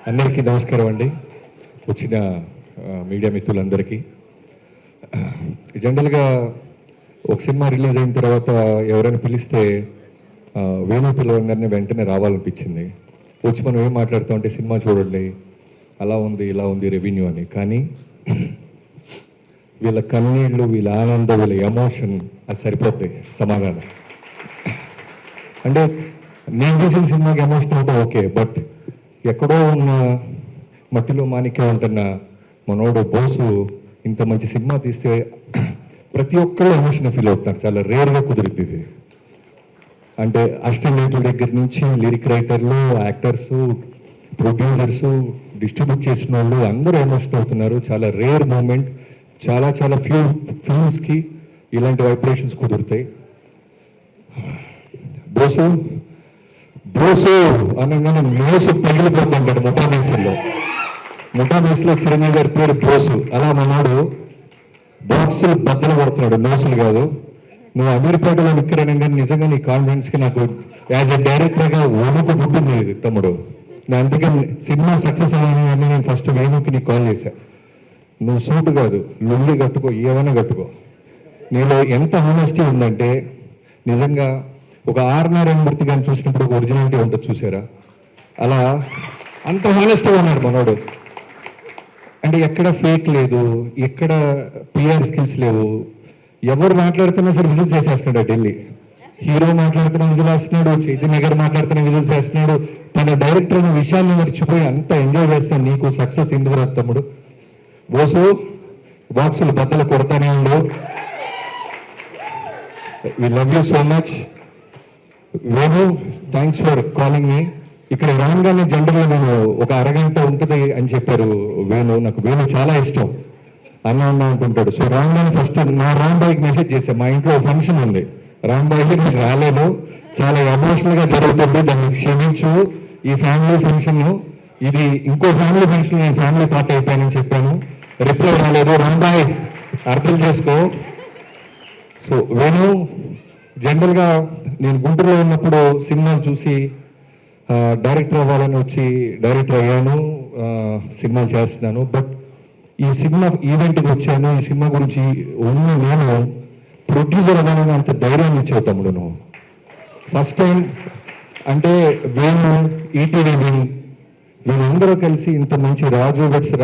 అందరికీ నమస్కారం అండి. వచ్చిన మీడియా మిత్రులందరికీ. జనరల్గా ఒక సినిమా రిలీజ్ అయిన తర్వాత ఎవరైనా పిలిస్తే వేణు పిలవగానే వెంటనే రావాలనిపించింది. వచ్చి మనం ఏం మాట్లాడుతాం అంటే సినిమా చూడండి, అలా ఉంది ఇలా ఉంది రెవెన్యూ అని. కానీ వీళ్ళ కన్నీళ్ళు, వీళ్ళ ఆనందం, వీళ్ళ ఎమోషన్ అది సరిపోతాయి సమాధానం. అంటే నేను తీసిన సినిమాకి ఎమోషన్ అవుతాం ఓకే, బట్ ఎక్కడో ఉన్న మట్టిలో మాణిక్యం ఉంటున్న మనోడు బోసు ఇంత మంచి సినిమా తీస్తే ప్రతి ఒక్కళ్ళు ఎమోషన్ ఫీల్ అవుతున్నారు. చాలా రేర్గా కుదిరింది ఇది. అంటే అసిస్టెంట్ దగ్గర నుంచి లిరిక్ రైటర్లు, యాక్టర్సు, ప్రొడ్యూసర్సు, డిస్ట్రిబ్యూట్ చేసిన వాళ్ళు అందరూ ఎమోషన్ అవుతున్నారు. చాలా రేర్ మూమెంట్. చాలా చాలా ఫ్యూ ఫిల్మ్స్కి ఇలాంటి వైబ్రేషన్స్ కుదురుతాయి. బోసు బోసు అనగానే నోసు తగిలిపోతుంటాడు. ముఠామేసులో చిరంజీవి గారి పేరు బోసు. అలా మనాడు బాక్సులు బద్దలు కొడుతున్నాడు, నోసులు కాదు. నువ్వు అమీర్పేటలో విక్రయంగా నిజంగా నీ కాన్ఫిడెన్స్కి నాకు యాజ్ ఎ డైరెక్టర్గా వణుకు పుట్టింది తమ్ముడు. నేను అందుకే సినిమా సక్సెస్ అవ్వాలని నేను ఫస్ట్ వేణుకి నీకు కాల్ చేశా. నువ్వు సూటు కాదు, లుల్లి కట్టుకో, ఏమైనా కట్టుకో. నీలో ఎంత హానెస్టీ ఉందంటే నిజంగా ఒక నారాయణమూర్తి గారిని చూసినప్పుడు ఒక ఒరిజినాలిటీ ఉంటుంది చూసారా, అలా అంత హానెస్ట్గా ఉన్నాడు మనోడు. అంటే ఎక్కడ ఫేక్ లేదు, ఎక్కడ పిఆర్ స్కిల్స్ లేవు. ఎవరు మాట్లాడుతున్నా సరే విజిల్స్ వేసేస్తున్నాడు. ఢిల్లీ హీరో మాట్లాడుతున్న విజిల్ వేస్తున్నాడు, చైతన్య గారు మాట్లాడుతున్న విజిల్స్ వేస్తున్నాడు. తన డైరెక్టర్ అనే విషయాన్ని మర్చిపోయి అంత ఎంజాయ్ చేస్తున్నాడు. నీకు సక్సెస్ ఎందుకు రాదు తమ్ముడు. బోసు బాక్సులు బద్దలు కొడతానే ఉండు. We love you so much. Venu, thanks for calling మీ. ఇక్కడ రాగానే జనరల్గా నేను ఒక అరగంట ఉంటుంది అని చెప్పారు వేణు. నాకు వేణు చాలా ఇష్టం, అన్న అంటుంటాడు. సో రాగానే ఫస్ట్ నా రాంబాయికి మెసేజ్ చేశాను. మా ఇంట్లో ఫంక్షన్ ఉంది, రాంబాయికి నేను రాలేను, చాలా ఎమోషనల్గా జరుగుతుంది, దాన్ని క్షమించు. ఈ ఫ్యామిలీ ఫంక్షన్ ఇది ఇంకో ఫ్యామిలీ ఫంక్షన్, నేను ఫ్యామిలీ పార్ట్ అయిపోయానని చెప్పాను. రిప్లై రాలేదు. రాంబాయ్ అర్థం చేసుకో. సో వేణు, జనరల్గా నేను గుంటూరులో ఉన్నప్పుడు సినిమాలు చూసి డైరెక్టర్ అవ్వాలని వచ్చి డైరెక్టర్ అయ్యాను, సినిమాలు చేస్తున్నాను. బట్ ఈ సినిమా ఈవెంట్కి వచ్చాను, ఈ సినిమా గురించి ఉన్న నేను ప్రొడ్యూసర్ అవ్వాలని అంత ధైర్యం ఇచ్చావు తమ్ముడు నువ్వు. ఫస్ట్ టైం అంటే వేణు, ఈటీవీ వీళ్ళందరూ కలిసి ఇంత మంచి రాజు వెట్స్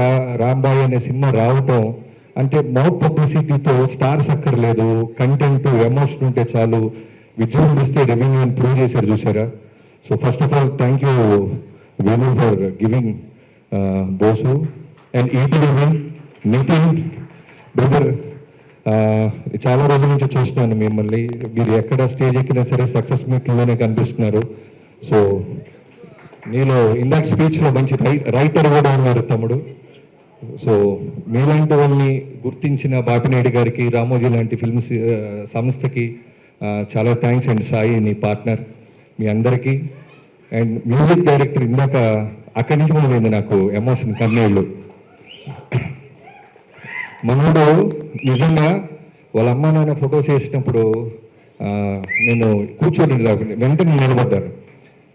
రాంబాయి అనే సినిమా రావటం అంటే మౌత్ పబ్లిసిటీతో స్టార్స్ అక్కర్లేదు, కంటెంట్ ఎమోషన్ ఉంటే చాలు, విజృంభిస్తే రెవెన్యూ అని ప్రూవ్ చేశారు చూసారా. So first of all thank you Venu for giving Bosu and ETV Nitin brother. చాలా రోజుల నుంచి చూస్తున్నాను మిమ్మల్ని, మీరు ఎక్కడ స్టేజ్ ఎక్కినా సరే సక్సెస్ మీట్లోనే కనిపిస్తున్నారు. సో నీలో ఇందాక స్పీచ్లో మంచి రైటర్ కూడా ఉన్నారు తమ్ముడు. సో మీలాంటి వాళ్ళని గుర్తించిన బాపినేడి గారికి, రామోజీ లాంటి ఫిల్మ్స్ సంస్థకి చాలా థ్యాంక్స్. అండ్ సాయి నీ పార్ట్నర్, మీ అందరికీ. అండ్ మ్యూజిక్ డైరెక్టర్ ఇందాక అక్కడి నుంచి మొదలైంది నాకు ఎమోషన్, కన్నీళ్ళు. మనోడు నిజంగా వాళ్ళ అమ్మ నాన్న ఫొటోస్ వేసినప్పుడు నేను కూర్చొని వెంటనే నిలబడ్డాను.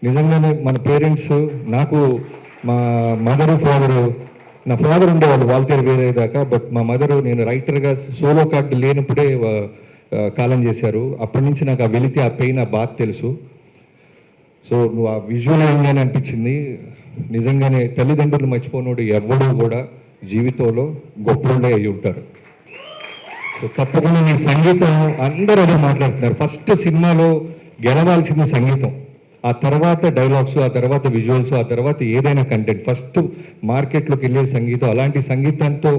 నిజంగానే మన పేరెంట్స్, నాకు మా మదరు ఫాదరు, నా ఫాదర్ ఉండేవాళ్ళు వాళ్ళతో వేరే దాకా, బట్ మా మదరు నేను రైటర్గా సోలో కార్డు లేనప్పుడే కాలం చేశారు. అప్పటి నుంచి నాకు ఆ వెళితే ఆ పెయిన్, ఆ బాధ తెలుసు. సో నువ్వు ఆ విజువల్ అయిందని అనిపించింది. నిజంగానే తల్లిదండ్రులు మర్చిపోనోడు ఎవడూ కూడా జీవితంలో గొప్పవాళ్ళే అయి ఉంటారు. సో తప్పకుండా నీ సంగీతం అందరూ అదే మాట్లాడుతున్నారు. ఫస్ట్ సినిమాలో గెలవాల్సిన సంగీతం, ఆ తర్వాత డైలాగ్స్, ఆ తర్వాత విజువల్స్, ఆ తర్వాత ఏదైనా కంటెంట్. ఫస్ట్ మార్కెట్లోకి వెళ్ళే సంగీతం. అలాంటి సంగీతంతో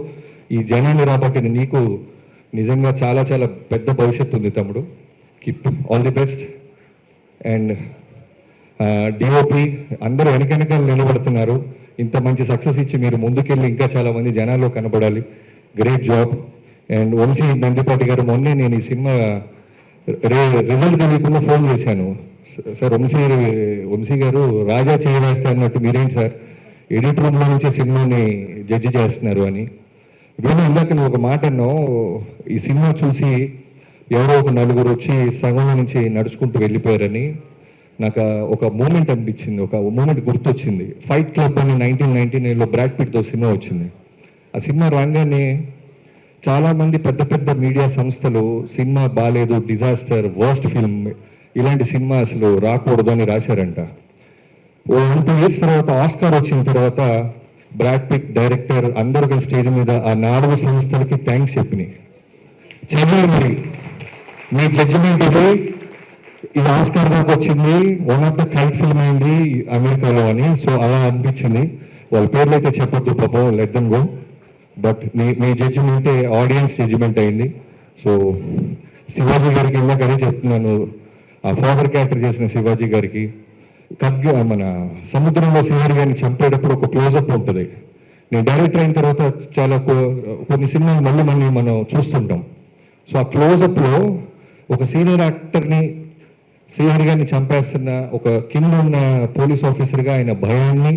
ఈ జనాన్ని రాబట్టిన నీకు నిజంగా చాలా చాలా పెద్ద భవిష్యత్తు ఉంది తమ్ముడు. Keep all the best. And DOP అందరూ వెనకెనకాల నిలబడుతున్నారు. ఇంత మంచి సక్సెస్ ఇచ్చి మీరు ముందుకెళ్ళి ఇంకా చాలామంది జనాల్లో కనబడాలి. Great job. And Vamsi Nandipati garu, మొన్నే నేను ఈ సినిమా రిజల్ట్ తెలియకుండా ఫోన్ చేశాను. సార్ వంశీ గారు రాజా చేయవేస్తే అన్నట్టు మీరేంటి సార్ ఎడిట్ రూమ్లో నుంచే సినిమాని జడ్జి చేస్తున్నారు అని. వీళ్ళు ఇందాక నువ్వు ఒక మాట అన్నావు, ఈ సినిమా చూసి ఎవరో ఒక నలుగురు వచ్చి సగంలో నుంచి నడుచుకుంటూ వెళ్ళిపోయారని. నాకు ఒక మూమెంట్ అనిపించింది, ఒక మూమెంట్ గుర్తొచ్చింది. ఫైట్ క్లబ్ అని 1999లో బ్రాడ్ పిట్తో సినిమా వచ్చింది. ఆ సినిమా రాగానే చాలామంది పెద్ద పెద్ద మీడియా సంస్థలు సినిమా బాగాలేదు, డిజాస్టర్, వర్స్ట్ ఫిల్మ్, ఇలాంటి సినిమా అసలు రాకూడదు అని రాశారంట. ఓ 2 years తర్వాత ఆస్కార్ వచ్చిన తర్వాత బ్రాడ్ పిట్ డైరెక్టర్ అందరూ కలిసి స్టేజ్ మీద ఆ 4 సంస్థలకి థ్యాంక్స్ చెప్పినాయి. చదివి మరి మీ జడ్జిమెంట్ ఇది ఆస్కార్ దాకా వచ్చింది, one of the cult film అయింది అమెరికాలో అని. సో అలా అనిపించింది. వాళ్ళ పేర్లు అయితే చెప్పొద్దు పాపం, లెట్ దెమ్ గో. బట్ మీ జడ్జిమెంటే ఆడియన్స్ జడ్జిమెంట్ అయింది. సో శివాజీ గారికి ఇందాక అదే చెప్తున్నాను, ఆ ఫాదర్ క్యారెక్టర్ చేసిన శివాజీ గారికి మన సముద్రంలో శ్రీహరి గారిని చంపేటప్పుడు ఒక క్లోజప్ ఉంటుంది. నేను డైరెక్టర్ అయిన తర్వాత చాలా కొన్ని సినిమాలు మళ్ళీ మనం చూస్తుంటాం. సో ఆ క్లోజప్లో ఒక సీనియర్ యాక్టర్ని శ్రీహరి గారిని చంపేస్తున్న ఒక కింద ఉన్న పోలీస్ ఆఫీసర్గా ఆయన భయాన్ని,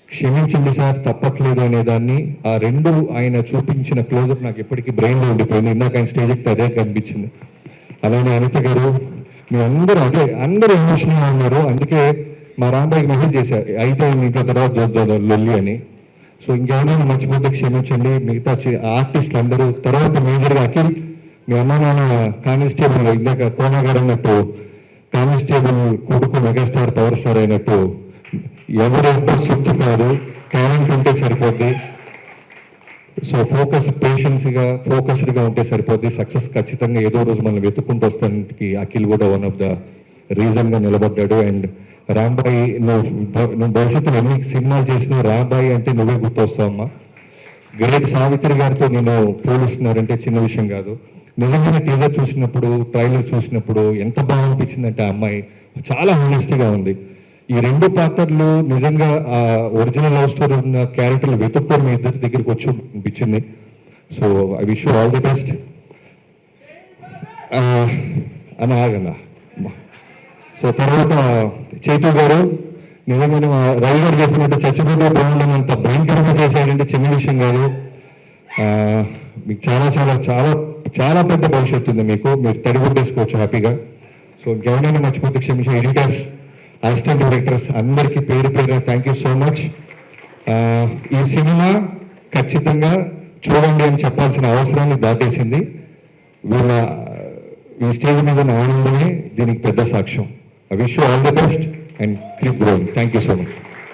క్షమించండి సార్ తప్పట్లేదు అనేదాన్ని, ఆ రెండు ఆయన చూపించిన క్లోజప్ నాకు ఎప్పటికీ బ్రెయిన్లో ఉండిపోయింది. ఇందాక ఆయన స్టేజ్ ఎక్కితే అదే కనిపించింది. అలానే అనిత గారు, మీ అందరూ ఎమోషనల్గా ఉన్నారు. అందుకే మా రాంబాయికి మెసేజ్ చేశారు, అయితే ఇంట్లో తర్వాత చూద్దాం లొల్లి అని. సో ఇంకేమైనా మర్చిపోతే క్షమించండి. మిగతా ఆర్టిస్టులు అందరూ తర్వాత మేజర్గా అఖిల్, మీ అమ్మ నాన్న కానిస్టేబుల్, ఇందాక కోనా గారు అన్నట్టు కానిస్టేబుల్ కొడుకు మెగాస్టార్ పవర్ స్టార్ అయినట్టు ఎవరు సొత్తు కాదు, టాలెంట్ ఉంటే సరిపోద్ది. సో ఫోకస్డ్గా ఉంటే సరిపోద్ది. సక్సెస్ ఖచ్చితంగా ఏదో రోజు మనం వెతుక్కుంటూ వస్తానికి అఖిల్ కూడా వన్ ఆఫ్ ద రీజన్గా నిలబడ్డాడు. అండ్ రాంబాయి, నువ్వు భవిష్యత్తులో ఎన్ని సినిమాలు చేసినా రాంబాయి అంటే నువ్వే గుర్తొస్తావమ్మా. గ్రేట్ సావిత్రి గారితో నేను పోలుస్తున్నారంటే చిన్న విషయం కాదు. నిజంగానే టీజర్ చూసినప్పుడు, ట్రైలర్ చూసినప్పుడు ఎంత బాగా అనిపించిందంటే ఆ అమ్మాయి చాలా హానెస్టీగా ఉంది. ఈ 2 పాత్రలు నిజంగా ఆ ఒరిజినల్ లవ్ స్టోరీ ఉన్న క్యారెక్టర్లు వెతుక్కొని మీ ఇద్దరి దగ్గరికి వచ్చి అనిపించింది. So I wish you all the best అని ఆగన్నా. సో తర్వాత చైతు గారు, నిజంగానే మా రవి గారు చెప్పినట్టు చచ్చిపోతే బాగుండనంత భయంకరంగా చేశారంటే చిన్న విషయం కాదు. మీకు చాలా చాలా చాలా చాలా పెద్ద భవిష్యత్తు ఉంది మీకు, మీరు తడిగొట్టేసుకోవచ్చు హ్యాపీగా. సో ఇంకెవరైనా మర్చిపోతే క్షమించే ఎడిటర్స్, అసిస్టెంట్ డైరెక్టర్స్ అందరికీ పేరు థ్యాంక్ యూ సో మచ్. ఈ సినిమా ఖచ్చితంగా చూడండి అని చెప్పాల్సిన అవసరాన్ని దాటేసింది. ఈ స్టేజ్ మీద ఉన్న ఆనందమే దీనికి పెద్ద సాక్ష్యం. I wish you all the best and keep growing. Thank you so much.